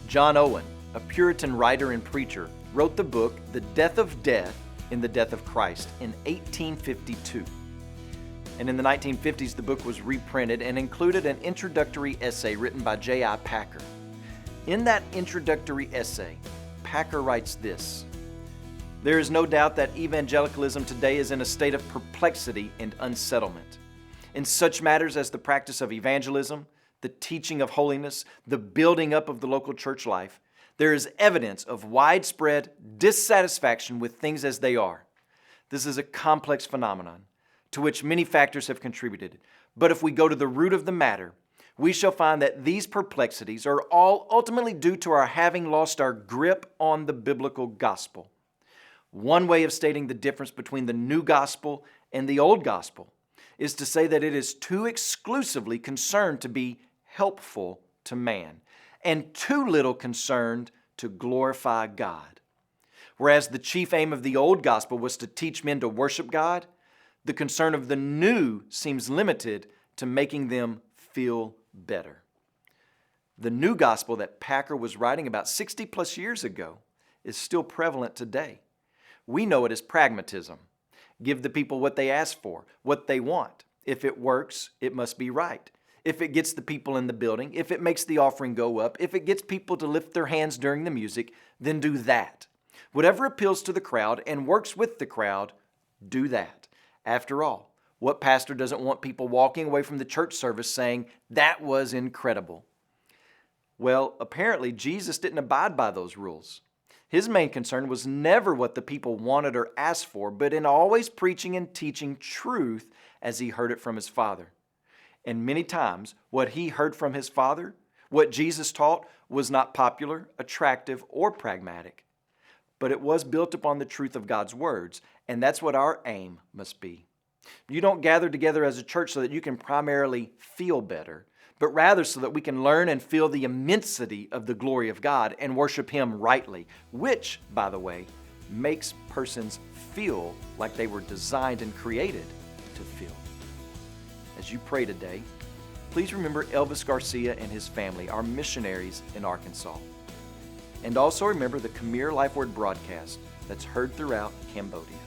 John Owen, a Puritan writer and preacher, wrote the book The Death of Death in the Death of Christ in 1852. And in the 1950s, the book was reprinted and included an introductory essay written by J.I. Packer. In that introductory essay, Packer writes this: "There is no doubt that evangelicalism today is in a state of perplexity and unsettlement. In such matters as the practice of evangelism, the teaching of holiness, the building up of the local church life, there is evidence of widespread dissatisfaction with things as they are. This is a complex phenomenon to which many factors have contributed. But if we go to the root of the matter, we shall find that these perplexities are all ultimately due to our having lost our grip on the biblical gospel. One way of stating the difference between the new gospel and the old gospel is to say that it is too exclusively concerned to be helpful to man and too little concerned to glorify God. Whereas the chief aim of the old gospel was to teach men to worship God, the concern of the new seems limited to making them feel better." The new gospel that Packer was writing about 60 plus years ago is still prevalent today. We know it as pragmatism. Give the people what they ask for, what they want. If it works, it must be right. If it gets the people in the building, if it makes the offering go up, if it gets people to lift their hands during the music, then do that. Whatever appeals to the crowd and works with the crowd, do that. After all, what pastor doesn't want people walking away from the church service saying, "That was incredible"? Well, apparently Jesus didn't abide by those rules. His main concern was never what the people wanted or asked for, but in always preaching and teaching truth as he heard it from his Father. And many times, what he heard from his Father, what Jesus taught, was not popular, attractive, or pragmatic. But it was built upon the truth of God's words, and that's what our aim must be. You don't gather together as a church so that you can primarily feel better, but rather so that we can learn and feel the immensity of the glory of God and worship Him rightly, which, by the way, makes persons feel like they were designed and created to feel. As you pray today, please remember Elvis Garcia and his family, our missionaries in Arkansas. And also remember the Khmer Life Word broadcast that's heard throughout Cambodia.